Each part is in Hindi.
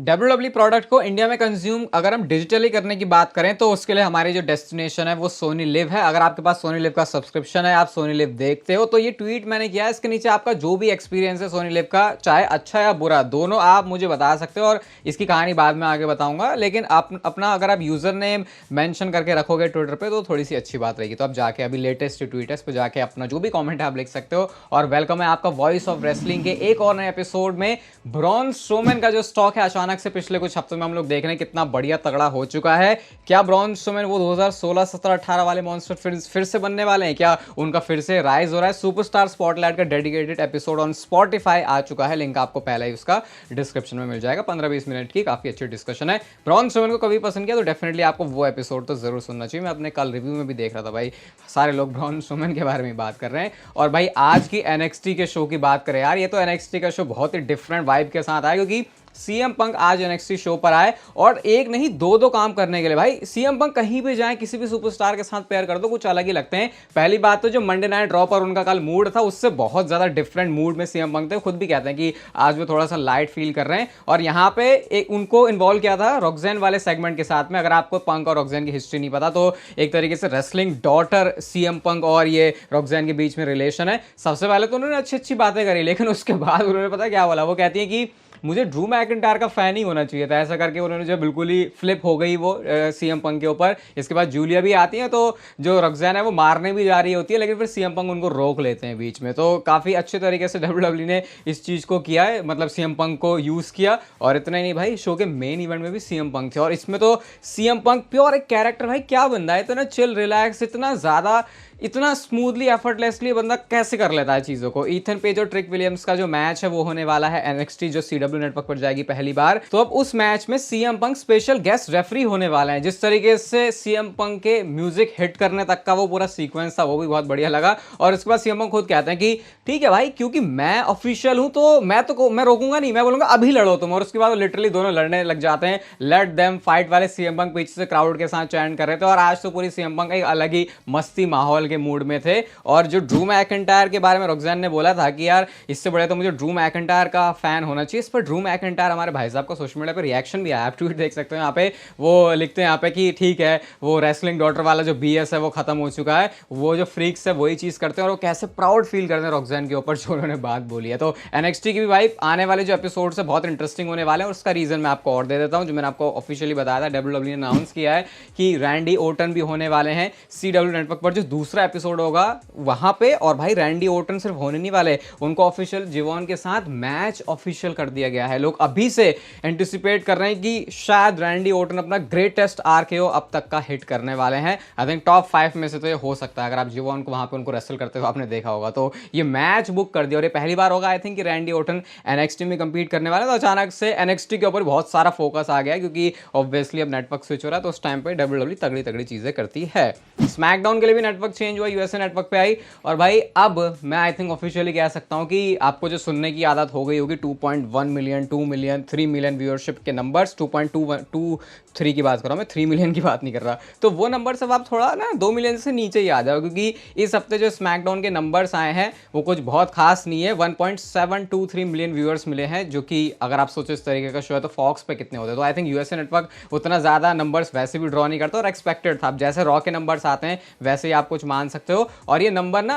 डब्ल्यूडब्ल्यू प्रोडक्ट को इंडिया में कंज्यूम अगर हम डिजिटली करने की बात करें तो उसके लिए हमारी जो डेस्टिनेशन है वो सोनी लिव है। अगर आपके पास सोनी लिव का सब्सक्रिप्शन है, आप सोनी लिव देखते हो, तो ये ट्वीट मैंने किया है, इसके नीचे आपका जो भी एक्सपीरियंस है सोनी लिव का, चाहे अच्छा या बुरा, दोनों आप मुझे बता सकते हो और इसकी कहानी बाद में आगे बताऊंगा। लेकिन आप अपना अगर आप यूजर नेम मेंशन करके रखोगे ट्विटर पे तो थोड़ी सी अच्छी बात रहेगी। तो आप जाके अभी लेटेस्ट ट्वीट है, इस पर जाके अपना जो भी कॉमेंट है आप लिख सकते हो। और वेलकम है आपका वॉइस ऑफ रेसलिंग के एक और नए एपिसोड में। ब्रॉन स्ट्रोमैन का जो स्टॉक है अचानक से पिछले कुछ हफ्तों में हम लोग देख रहे हैं कितना बढ़िया तगड़ा हो चुका है। क्या ब्रॉन स्ट्रोमैन वो 2016, 17, 18 वाले मॉन्स्टर फिर से बनने वाले हैं? क्या उनका फिर से राइज हो रहा है? सुपरस्टार स्पॉटलाइट का डेडिकेटेड एपिसोड ऑन स्पॉटिफाई आ चुका है, लिंक आपको पहले ही उसका डिस्क्रिप्शन में मिल जाएगा। 15-20 मिनट की काफी अच्छी डिस्कशन है। ब्रॉन स्ट्रोमैन को कभी पसंद किया तो डेफिनेटली आपको वो एपिसोड तो जरूर सुनना चाहिए। मैं अपने कल रिव्यू में भी देख रहा था भाई, सारे लोग ब्रॉन स्ट्रोमैन के बारे में बात कर रहे हैं। और भाई आज की एनएक्सटी के शो की बात करें यार, ये तो एनएक्सटी का शो बहुत ही डिफरेंट वाइब के साथ आया, क्योंकि सीएम पंक आज एनएक्सटी शो पर आए और एक नहीं दो काम करने के लिए। भाई सीएम पंक कहीं भी जाए, किसी भी सुपरस्टार के साथ पेयर कर दो, कुछ अलग ही लगते हैं। पहली बात तो जो मंडे नाइट ड्रॉ पर उनका कल मूड था, उससे बहुत ज्यादा डिफरेंट मूड में सीएम पंक थे। खुद भी कहते हैं कि आज वो थोड़ा सा लाइट फील कर रहे हैं। और यहाँ पे एक उनको इन्वॉल्व किया था रॉक्सैन वाले सेगमेंट के साथ में। अगर आपको पंक और रॉक्सैन की हिस्ट्री नहीं पता तो एक तरीके से रेसलिंग डॉटर सीएम पंक और ये रॉक्सैन के बीच में रिलेशन है। सबसे पहले तो उन्होंने अच्छी अच्छी बातें करी, लेकिन उसके बाद उन्होंने पता क्या बोला, वो कहती है कि मुझे ड्रू मैकिंटायर का फैन ही होना चाहिए था। ऐसा करके उन्होंने जो बिल्कुल ही फ्लिप हो गई वो सीएम पंक के ऊपर। इसके बाद जूलिया भी आती है, तो जो रॉक्सैन है वो मारने भी जा रही होती है, लेकिन फिर सीएम पंक उनको रोक लेते हैं बीच में। तो काफ़ी अच्छे तरीके से डब्ल्यूडब्ल्यू ने इस चीज़ को किया है, मतलब सीएम पंक को यूज़ किया। और इतना ही नहीं भाई, शो के मेन इवेंट में भी सीएम पंक थे और इसमें तो सीएम पंक प्योर एक कैरेक्टर। भाई क्या बंदा है, इतना चिल रिलैक्स, इतना ज़्यादा, इतना स्मूथली एफर्टलेसली बंदा कैसे कर लेता है चीज़ों को। ईथन पेज और ट्रिक विलियम्स का जो मैच है वो होने वाला है एनएक्सटी, जो सीडब्ल्यू नेटवर्क पर जाएगी पहली बार। तो अब उस मैच में CM Punk special guest referee होने वाला है। जिस तरीके से सीएम पंक के म्यूजिक हिट करने तक का वो पूरा सीक्वेंस था, वो भी बहुत बढ़िया लगा। और उसके बाद सीएम पंक खुद कहते हैं कि ठीक है भाई, क्योंकि मैं ऑफिशियल हूं तो मैं रोकूंगा नहीं, मैं बोलूंगा अभी लड़ो तुम। और उसके बाद लिटरली दोनों लड़ने लग जाते हैं। लेट देम फाइट वाले सीएम पंक पीछे से क्राउड के साथ चैंट कर रहे थे। और आज तो पूरी सीएम पंक एक अलग ही मस्ती माहौल के मूड में थे। और जो ड्रू मैकिंटायर के बारे में रॉक्सैन ने बोला था कि यार इससे बड़े तो मुझे ड्रू मैकिंटायर का फैन होना चाहिए, इस पर ड्रू मैकिंटायर हमारे भाई साहब का सोशल मीडिया पे रिएक्शन भी आया। आप ट्वीट देख सकते हो, यहाँ पे वो लिखते हैं यहाँ पे कि ठीक है, वो रेसलिंग डॉटर वाला जो बीएस है वो खत्म हो चुका है, वो जो फ्रीक्स है वही चीज करते हैं। और वो कैसे प्राउड फील करते हैं रॉक्सैन के ऊपर जो उन्होंने बात बोली है। तो एनएक्सटी की भी वाइब आने वाले जो एपिसोड है बहुत इंटरेस्टिंग होने वाले हैं। और उसका रीजन मैं आपको और दे देता हूँ, जो मैंने आपको ऑफिशियली बताया था। डब्ल्यूडब्ल्यू ने अनाउंस किया है कि रैंडी ओर्टन भी होने वाले हैं सीडब्ल्यू नेटवर्क पर, जो दूसरा एपिसोड होगा वहां पे। और भाई रैंडी ओर्टन सिर्फ होने नहीं वाले, उनको ऑफिशियल जिवॉन के साथ मैच ऑफिशियल कर दिया गया है। लोग अभी से एंटिसिपेट कर रहे हैं कि शायद रैंडी ओर्टन अपना ग्रेटेस्ट आरकेओ अब तक का हिट करने वाले हैं। आई थिंक टॉप 5 में से तो ये हो सकता है, अगर आप जिवॉन को वहां पे उनको रेसल करते हुए आपने देखा होगा। तो ये मैच बुक कर दिया और ये पहली बार होगा आई थिंक कि रैंडी ओर्टन एनएक्सटी में कंपीट करने वाला है। तो अचानक से एनएक्सटी के ऊपर बहुत सारा फोकस आ गया, क्योंकि ऑब्वियसली अब नेटवर्क स्विच हो रहा है, तो उस टाइम पे डब्ल्यूडब्ल्यू तगड़ी तगड़ी चीजें करती है। स्मैकडाउन के लिए भी नेटवर्क चेंज हुआ, यूएसए नेटवर्क पे आई। और भाई अब मैं आई थिंक ऑफिशियली कह सकता हूं कि आपको जो सुनने की आदत हो गई होगी 2.1 मिलियन, 2 मिलियन, 3 मिलियन व्यूअरशिप के नंबर्स, 2.23 की बात कर रहा हूं मैं, 3 मिलियन की बात नहीं कर रहा। तो वो नंबर सब आप थोड़ा ना 2 मिलियन से नीचे ही आ जाओ, क्योंकि इस हफ्ते जो स्मैकडाउन के नंबर्स आए हैं वो कुछ बहुत खास नहीं है। 1.723 मिलियन व्यूअर्स मिले हैं, जो कि अगर आप सोचो इस तरीके का शो है तो फॉक्स पे कितने होते हैं। तो आई थिंक यूएसए नेटवर्क उतना ज्यादा नंबर्स वैसे भी ड्रॉ नहीं करता और एक्सपेक्टेड था। अब जैसे रॉ के नंबर्स आते हैं वैसे ही आप कुछ मान सकते हो। और ये नंबर ना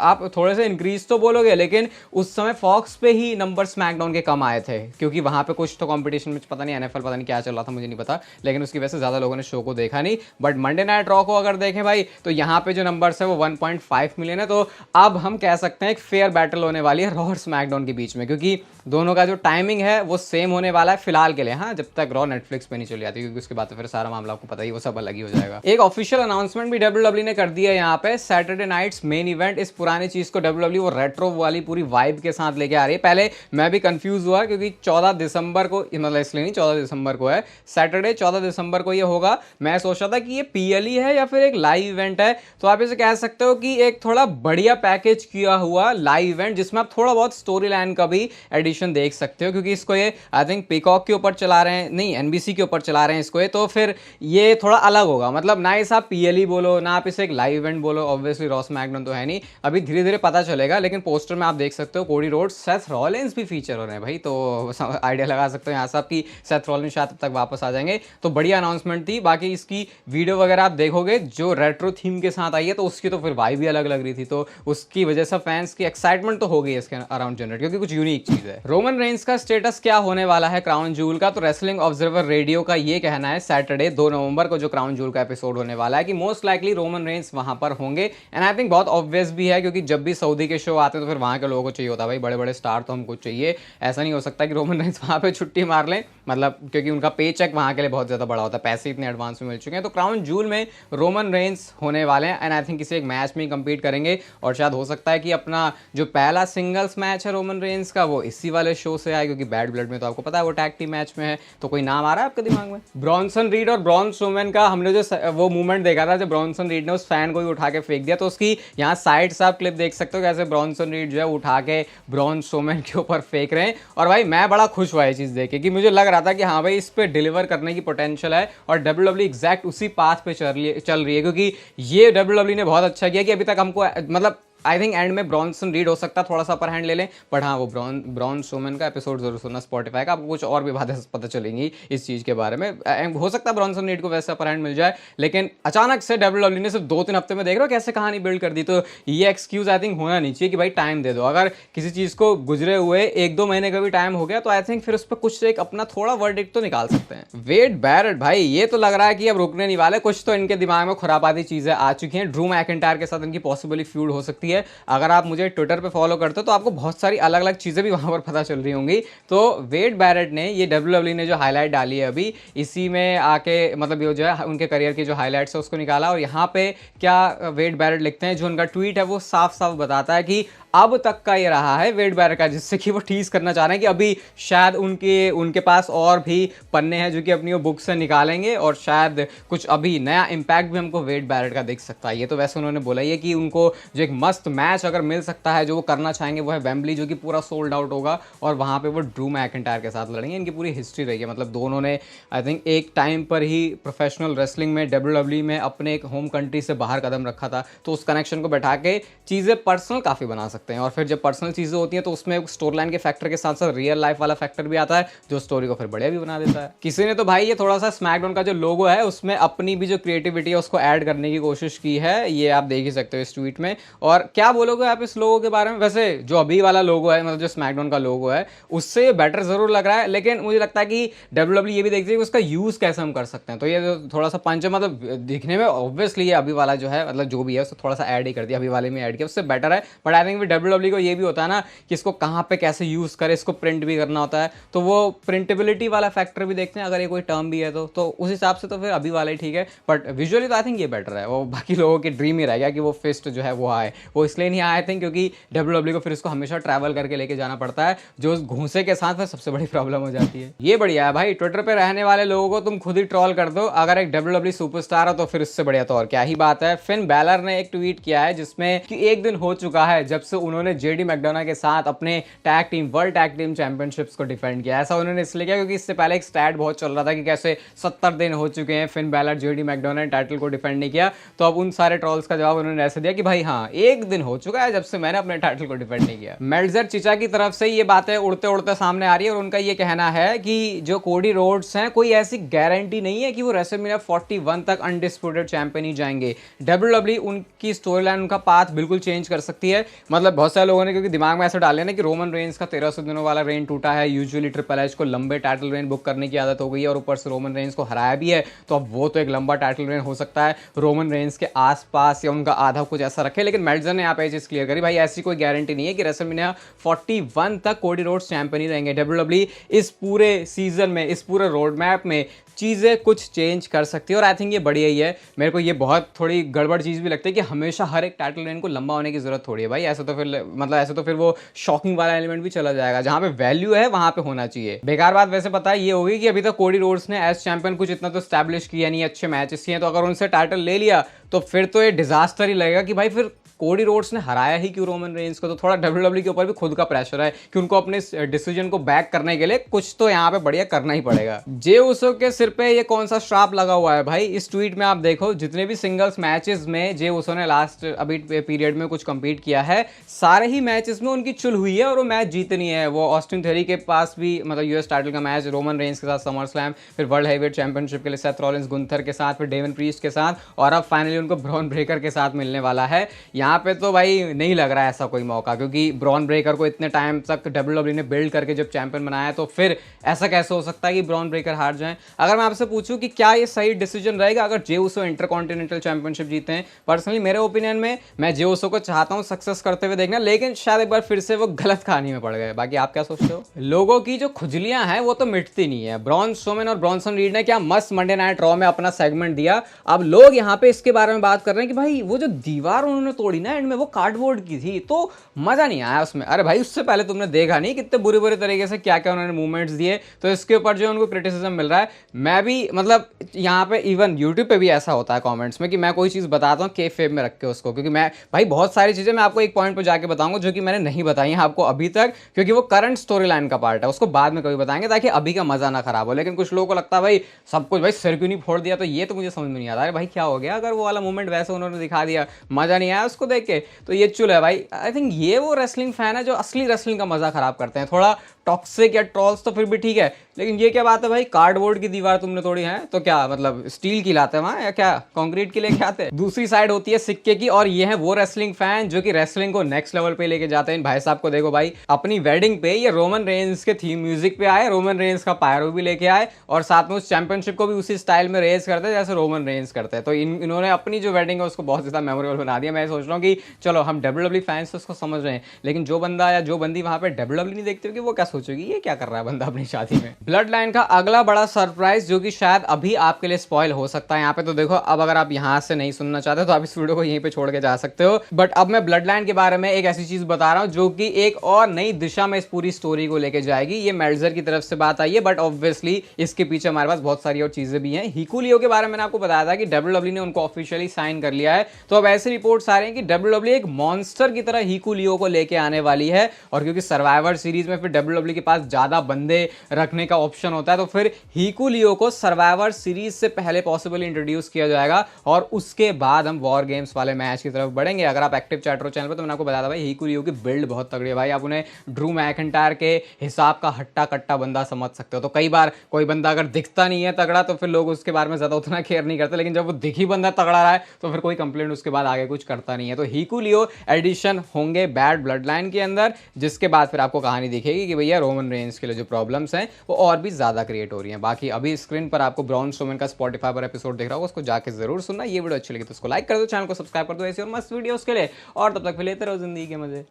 आप थोड़े से इंक्रीज तो बोलोगे, लेकिन उस समय फॉक्स पे ही नंबर स्मैकडाउन के कम आए थे, क्योंकि वहां पे कुछ तो कंपटीशन में पता नहीं एनएफएल पता नहीं क्या चल रहा था, मुझे नहीं पता, लेकिन उसकी वजह से ज्यादा लोगों ने शो को देखा नहीं। बट मंडे नाइट रॉ को अगर देखें भाई, तो यहाँ पे जो नंबर्स है वो 1.5 मिलियन है। तो अब हम कह सकते हैं एक फेयर बैटल होने वाली है रॉ और स्मैकडाउन के बीच में, क्योंकि दोनों का जो टाइमिंग है वो सेम होने वाला है फिलहाल के लिए। हाँ, जब तक रॉ नेटफ्लिक्स पे नहीं चली आती, क्योंकि उसके बाद तो फिर सारा मामला आपको पता ही, वो सब अलग ही हो जाएगा। एक ऑफिशियल अनाउंसमेंट भी डब्ल्यूडब्ल्यू ने कर दिया है यहाँ पे, सैटरडे नाइट्स मेन इवेंट। इस पुरानी चीज को डब्ल्यूडब्ल्यू वो रेट्रो वाली पूरी वाइब के साथ लेके आ रही है। पहले मैं भी कंफ्यूज हुआ, क्योंकि 14 दिसंबर को, मतलब इसलिए नहीं, 14 दिसंबर को है सैटरडे, 14 दिसंबर को ये होगा। मैं सोच रहा था कि ये पीएलई है या फिर एक लाइव इवेंट है। तो आप इसे कह सकते हो कि एक थोड़ा बढ़िया पैकेज किया हुआ लाइव इवेंट, जिसमें आप थोड़ा बहुत स्टोरी लाइन का भी एडिशन देख सकते हो, क्योंकि इसको ये आई थिंक पीकॉक के ऊपर चला रहे हैं, नहीं एनबीसी के ऊपर चला रहे हैं इसको ये। तो फिर ये थोड़ा अलग होगा, मतलब ना इसे आप पीएलई बोलो ना आप इसे एक लाइव इवेंट बोलो, ऑब्वियसली रॉ स्मैकडाउन तो है नहीं, अभी धीरे धीरे पता चलेगा। लेकिन पोस्टर में आप देख सकते हो कोडी रोड्स, सेथ रॉलिन्स भी फीचर हो रहे हैं भाई, तो आइडिया लगा सकते हो यहाँ से आपकी सेथ रॉलिन्स शायद तब तक वापस आ जाएंगे। तो बढ़िया अनाउंसमेंट थी। बाकी इसकी वीडियो वगैरह आप देखोगे जो रेट्रो थीम के साथ आई है, तो उसकी तो फिर वाइब भी अलग लग रही थी, तो उसकी वजह से फैंस की एक्साइटमेंट तो हो गई इसके अराउंड जनरेट, क्योंकि कुछ यूनिक चीज है। रोमन रेंस का स्टेटस क्या होने वाला है क्राउन जूल का, तो रेसलिंग ऑब्जर्वर रेडियो का ये कहना है सैटरडे 2 नवंबर को जो क्राउन जूल का एपिसोड होने वाला है कि मोस्ट लाइकली रोमन रेंस वहां पर होंगे। एंड आई थिंक बहुत ऑब्वियस भी है, क्योंकि जब भी सऊदी के शो आते हैं तो फिर वहां के लोगों को चाहिए होता है भाई, बड़े बड़े स्टार तो हमको चाहिए। ऐसा नहीं हो सकता कि रोमन रेंस वहां पे छुट्टी मार लें, मतलब क्योंकि उनका पे चेक वहां के लिए बहुत ज्यादा बड़ा होता है, पैसे इतने एडवांस में मिल चुके हैं। तो क्राउन जूल में रोमन रेंस होने वाले हैं एंड आई थिंक किसी एक मैच में कंपीट करेंगे, और शायद हो सकता है कि अपना जो पहला सिंगल्स मैच है रोमन रेंस का वो इसी वाले शो से आए, क्योंकि बैड ब्लड में तो आपको पता है वो टैग टीम मैच में है। तो कोई नाम आ रहा है आपके दिमाग में? ब्रॉन्सन रीड और ब्रॉन स्ट्रोमैन का हमने जो वो मूवमेंट देखा था, जब ब्रॉन्सन रीड ने उस फैन को ही उठा के फेंक दिया, तो उसकी यहाँ साइड से आप क्लिप देख सकते हो कैसे ब्रॉन्सन रीड जो है उठा के ब्रॉन स्ट्रोमैन के ऊपर फेंक रहे हैं। और भाई मैं बड़ा खुश हुआ ये चीज़ देख के, कि मुझे लग रहा था कि हाँ भाई इस पे डिलीवर करने की पोटेंशियल है, और डब्ल्यूडब्ल्यू एग्जैक्ट उसी पाथ पे चल रही है, क्योंकि ये डब्ल्यूडब्ल्यू ने बहुत अच्छा किया कि अभी तक हमको मतलब आई थिंक एंड में ब्रॉन्सन रीड हो सकता है थोड़ा सा अपर हैंड ले लें, बट हाँ वो ब्रॉन स्ट्रोमैन का एपिसोड जरूर सुनना स्पॉटिफाई का, आपको कुछ और भी बातें पता चलेंगी इस चीज़ के बारे में। हो सकता है ब्रॉन्सन रीड को वैसे अपर हैंड मिल जाए, लेकिन अचानक से डब्ल्यूडब्ल्यू ने सिर्फ 2-3 हफ्ते में देख रहे हो कैसे कहानी बिल्ड कर दी। तो ये एक्सक्यूज आई थिंक होना नहीं चाहिए कि भाई टाइम दे दो। अगर किसी चीज़ को गुजरे हुए 1-2 महीने का भी टाइम हो गया तो आई थिंक फिर उस पर कुछ एक अपना थोड़ा वर्डिक्ट तो निकाल सकते हैं। वेड बैरेट भाई ये तो लग रहा है कि अब रुकने नहीं वाले, कुछ तो इनके दिमाग में खुरापाती चीज़ें आ चुकी हैं। ड्रू मैकिंटायर के साथ इनकी पॉसिबली फ्यूड हो सकती है। अगर आप मुझे ट्विटर पे फॉलो करते हो तो आपको बहुत सारी अलग अलग चीज़ें भी वहाँ पर पता चल रही होंगी। तो वेड बैरेट ने ये डब्ल्यूडब्ल्यू ने जो हाईलाइट डाली है अभी इसी में आके, मतलब ये जो है उनके करियर की जो हाईलाइट्स है उसको निकाला, और यहाँ पे क्या वेड बैरेट लिखते हैं, जो उनका ट्वीट है वो साफ साफ बताता है कि अब तक का ये रहा है वेड बैरेट का, जिससे कि वो टीज करना चाह रहे हैं कि अभी शायद उनके पास और भी पन्ने हैं जो कि अपनी वो बुक से निकालेंगे, और शायद कुछ अभी नया इम्पैक्ट भी हमको वेड बैरेट का दिख सकता है। ये तो वैसे उन्होंने बोला ही है कि उनको जो एक मस्त मैच अगर मिल सकता है जो वो करना चाहेंगे वो है वेम्बली, जो कि पूरा सोल्ड आउट होगा, और वहाँ पे वो ड्रू मैकिंटायर के साथ लड़ेंगे। इनकी पूरी हिस्ट्री रही है, मतलब दोनों ने आई थिंक एक टाइम पर ही प्रोफेशनल रेसलिंग में डब्ल्यूडब्ल्यू में अपने एक होम कंट्री से बाहर कदम रखा था, तो उस कनेक्शन को बैठा के चीज़ें पर्सनल काफ़ी बना सकते हैं। और फिर जब पर्सनल चीज़ें होती हैं तो उसमें स्टोरी लाइन के फैक्टर के साथ साथ रियल लाइफ वाला फैक्टर भी आता है, जो स्टोरी को फिर बढ़िया भी बना देता है। किसी ने तो भाई ये थोड़ा सा स्मैकडाउन का जो लोगो है उसमें अपनी भी जो क्रिएटिविटी है उसको ऐड करने की कोशिश की है, ये आप देख ही सकते हो इस ट्वीट में। और क्या बोलोगे आप इस लोगो के बारे में? वैसे जो अभी वाला लोगो है, मतलब जो स्मैकडाउन का लोगो है, उससे बेटर जरूर लग रहा है, लेकिन मुझे लगता है कि डब्ल्यूडब्ल्यू ये भी देखती है कि उसका यूज कैसे हम कर सकते हैं। तो ये थोड़ा सा पंच, मतलब दिखने में ऑब्वियसली ये अभी वाला जो है, मतलब जो भी है उसको थोड़ा सा ऐड ही कर दिया, अभी वाले में ऐड किया, उससे बेटर है। बट आई थिंक डब्ल्यूडब्ल्यू को ये भी होता है ना कि इसको कहाँ पे कैसे यूज करे, इसको प्रिंट भी करना होता है, तो वो प्रिंटेबिलिटी वाला फैक्टर भी देखते हैं, अगर ये कोई टर्म भी है तो उस हिसाब से तो फिर अभी वाला ही ठीक है। बट विजुअली तो आई थिंक ये बेटर है। वो बाकी लोगों की ड्रीम ही रह गया कि वो फिस्ट जो है वो आए, वो इसलिए नहीं आया थिंक क्योंकि डब्ल्यूडब्ल्यू को फिर इसको हमेशा ट्रैवल करके लेके जाना पड़ता है, जो उस घूंसे के साथ फिर सबसे बड़ी प्रॉब्लम हो जाती है। ये बढ़िया है भाई, ट्विटर पे रहने वाले लोगों को तुम खुद ही ट्रॉल कर दो, अगर एक डब्ल्यूडब्ल्यू सुपरस्टार हो तो फिर इससे बढ़िया तो और क्या ही बात है। फिन बैलर ने एक ट्वीट किया है जिसमें कि एक दिन हो चुका है जब से उन्होंने जेडी मैकडोना के साथ अपने वर्ल्ड टैग टीम चैंपियनशिप्स को डिफेंड किया। ऐसा उन्होंने इसलिए किया क्योंकि इससे पहले एक स्टैट बहुत चल रहा था कि कैसे 70 दिन हो चुके हैं फिन बैलर जेडी मैकडोना ने टाइटल को डिफेंड नहीं किया। तो अब उन सारे ट्रॉल्स का जवाब उन्होंने ऐसे दिया कि भाई हाँ, एक दिन हो चुका है जब से मैंने अपने टाइटल को डिफेंड नहीं किया। मेल्जर चिचा की तरफ से ये बातें उड़ते उड़ते सामने आ रही है और उनका ये कहना है कि जो कोडी रोड्स हैं, कोई ऐसी गारंटी नहीं है कि वो रेसलमेनिया 41 तक अनडिस्प्यूटेड चैंपियन ही जाएंगे। डब्ल्यूडब्ल्यू उनकी स्टोरी लाइन, उनका पाथ बिल्कुल चेंज कर सकती है। मतलब बहुत सारे लोगों ने क्योंकि दिमाग में ऐसा डाल लिया ना कि रोमन रेंस का 1300 दिनों वाला रेन टूटा है, यूजुअली ट्रिपल एच को लंबे टाइटल रेन बुक करने की आदत हो गई है, और ऊपर से रोमन रेंस को हराया भी है, तो अब वो तो एक लंबा टाइटल रेन हो सकता है रोमन रेंस के आसपास या उनका आधा कुछ ऐसा रखे। लेकिन मेल्जर ने यहाँ पे चीज क्लियर करी, भाई ऐसी कोई गारंटी नहीं है कि रेसलमेनिया 41 तक कोडी रोड्स चैंपियन ही रहेंगे। डब्ल्यूडब्ल्यू इस पूरे सीजन में, इस पूरे रोड मैप में चीज़ें कुछ चेंज कर सकती है, और आई थिंक ये बढ़िया ही है। मेरे को ये बहुत थोड़ी गड़बड़ चीज़ भी लगती है कि हमेशा हर एक टाइटल रेन को लंबा होने की जरूरत थोड़ी है भाई। ऐसा तो फिर मतलब ऐसे तो फिर वो शॉकिंग वाला एलिमेंट भी चला जाएगा। जहाँ पे वैल्यू है वहाँ पे होना चाहिए। बेकार बात वैसे पता है ये होगी कि अभी तक कोडी रोड्स ने एज चैंपियन कुछ इतना तो स्टैब्लिश किया नहीं, अच्छे मैचेस किए, तो अगर उनसे टाइटल ले लिया तो फिर तो ये डिजास्टर ही लगेगा कि भाई फिर कोडी रोड्स ने हराया ही क्यों रोमन रेंज को। तो थोड़ा डब्ल्यूडब्ल्यू के ऊपर भी खुद का प्रेशर है कि उनको अपने डिसीजन को बैक करने के लिए कुछ तो यहाँ पे बढ़िया करना ही पड़ेगा। जे उसो के सिर पे ये कौन सा श्राप लगा हुआ है भाई, इस ट्वीट में आप देखो जितने भी सिंगल्स मैचेस में जे उसो ने लास्ट अभी पीरियड में कुछ कंपीट किया है, सारे ही मैचेस में उनकी चुल हुई है और वो मैच जीतनी है। वो ऑस्टिन थेरी के पास भी मतलब यूएस टाइटल का मैच, रोमन रेंज के साथ समर स्लैम, फिर वर्ल्ड हेवीवेट चैंपियनशिप के लिए सेथ रॉलिंस गुंथर के साथ, फिर डेवन प्रीस्ट के साथ, और अब फाइनली उनको ब्रॉन ब्रेकर के साथ मिलने वाला है। यहाँ पे तो भाई नहीं लग रहा है ऐसा कोई मौका, क्योंकि ब्रॉन ब्रेकर को इतने टाइम तक डब्ल्यूडब्ल्यू ने बिल्ड करके जब चैंपियन बनाया तो फिर ऐसा कैसे हो सकता है कि ब्रॉन ब्रेकर हार जाए। अगर मैं आपसे पूछूं कि क्या ये सही डिसीजन रहेगा अगर जे उसो इंटरकॉन्टिनेंटल चैंपियनशिप जीते हैं, पर्सनली मेरे ओपिनियन में मैं जे उसो को चाहता हूं सक्सेस करते हुए देखना, लेकिन शायद एक बार फिर से वो गलत कहानी में पड़ गए। बाकी आप क्या सोचते हो? लोगों की जो खुजलियां हैं वो तो मिटती नहीं है। ब्रॉन स्ट्रोमैन और ब्रॉनसन रीड ने क्या मस्त मंडे नाइट रॉ में अपना सेगमेंट दिया। अब लोग यहाँ पे इसके बारे में बात कर रहे हैं कि भाई वो जो दीवार उन्होंने तोड़ी ना एंड में, वो कार्डबोर्ड की थी, तो मजा नहीं आया उसमें। अरे भाई उससे पहले तुमने देखा नहीं कितने बुरे बुरे तरीके से क्या क्या उन्होंने मूवमेंट्स दिए, तो इसके ऊपर जो उनको क्रिटिसिज्म मिल रहा है। मैं भी मतलब यहाँ पे इवन यूट्यूब पे भी ऐसा होता है कमेंट्स में कि मैं कोई चीज़ बताता हूँ केफेब में रख के उसको, क्योंकि मैं भाई बहुत सारी चीज़ें मैं आपको एक पॉइंट पर जाके बताऊंगा जो कि मैंने नहीं बताई हैं आपको अभी तक, क्योंकि वो करंट स्टोरी लाइन का पार्ट है, उसको बाद में कभी बताएंगे ताकि अभी का मजा ना खराब हो। लेकिन कुछ लोगों को लगता है भाई सब कुछ भाई सिर क्यों नहीं फोड़ दिया, तो ये तो मुझे समझ में नहीं आता। अरे भाई क्या हो गया अगर वो वाला मूवमेंट वैसे उन्होंने दिखा दिया, मजा नहीं आया उसको देख के, तो ये चुल है भाई। आई थिंक ये वो रेसलिंग फैन है जो असली रेसलिंग का मजा खराब करते हैं। थोड़ा टॉक्सिक या ट्रॉल्स तो फिर भी ठीक है, लेकिन ये क्या बात है भाई, कार्डबोर्ड की दीवार तुमने तोड़ी है तो क्या मतलब स्टील की लाते हैं वहां, या क्या कंक्रीट की लेके आते हैं? दूसरी साइड होती है सिक्के की, और ये है वो रेसलिंग फैन जो कि रेसलिंग को नेक्स्ट लेवल पे लेके जाते हैं। भाई साहब को देखो भाई, अपनी वेडिंग पे ये रोमन रेंज के थीम म्यूजिक पे आए, रोमन रेंज का पायरो भी लेके आए, और साथ में उस चैंपियनशिप को भी उसी स्टाइल में रेज करते हैं जैसे रोमन रेंज करते हैं। तो इन्होंने अपनी जो वेडिंग है उसको बहुत ज्यादा मेमोरेबल बना दिया। मैं सोच रहा हूँ कि चलो हम डब्ल्यूडब्ल्यू फैंस तो उसको समझ रहे हैं, लेकिन जो बंदा या जो बंदी वहां पे डब्ल्यूडब्ल्यू नहीं देखती होगी वो क्या सोचेगी, ये क्या कर रहा है बंदा अपनी शादी में। ब्लड लाइन का अगला बड़ा सरप्राइज जो कि शायद अभी आपके लिए स्पॉइल हो सकता है यहाँ पे, तो देखो अब अगर आप यहाँ से नहीं सुनना चाहते तो आप इस वीडियो को यहीं पे छोड़ के जा सकते हो। बट अब मैं ब्लड लाइन के बारे में एक ऐसी चीज बता रहा हूँ जो कि एक और नई दिशा में इस पूरी स्टोरी को लेके जाएगी। ये मेल्जर की तरफ से बात आई है, बट ऑब्वियसली इसके पीछे हमारे पास बहुत सारी और चीजें भी हैं। हिकू लियो के बारे में मैंने आपको बताया था कि डब्ल्यूडब्ल्यू ने उनको ऑफिशियली साइन कर लिया है, तो अब ऐसे रिपोर्ट्स आ रहे हैं कि डब्ल्यूडब्ल्यू एक मॉन्स्टर की तरह हिकू लियो को लेके आने वाली है। और क्योंकि सर्वाइवर सीरीज में फिर डब्ल्यूडब्ल्यू के पास ज्यादा बंदे रखने का ऑप्शन होता है, तो फिर हिकू लियो को सर्वाइवर सीरीज से पहले पॉसिबली इंट्रोड्यूस किया जाएगा, और उसके बाद हम वॉर गेम्स वाले मैच की तरफ बढ़ेंगे। अगर आप एक्टिव चैट रहो चैनल पर तो मैंने आपको बताया था भाई हिकू लियो की बिल्ड बहुत तगड़ी है भाई, आप उन्हें ड्रू मैकिंटायर के हिसाब का हट्टा कट्टा बंदा समझ सकते हो। तो कई बार कोई बंदा अगर दिखता नहीं है तगड़ा तो फिर लोग उसके बारे में ज्यादा उतना केयर नहीं करते, लेकिन जब वो दिखी बंदा तगड़ा रहा है तो फिर कोई कंप्लेंट उसके बाद आगे कुछ करता नहीं है। तो हिकू लियो एडिशन होंगे बैड ब्लड लाइन के अंदर, जिसके बाद फिर आपको कहानी दिखेगी कि भैया रोमन रेंज के लिए जो प्रॉब्लम्स हैं वो और भी ज्यादा क्रिएट हो रही हैं। बाकी अभी स्क्रीन पर आपको ब्रॉन स्ट्रोमैन का स्पॉटिफाई पर एपिसोड दिख रहा होगा, उसको जाके जरूर सुनना। ये वीडियो अच्छी लगी तो उसको लाइक कर दो, चैनल को सब्सक्राइब कर दो ऐसी और मस्त वीडियोस के लिए, और तब तक फिर लेते रहो जिंदगी के मजे।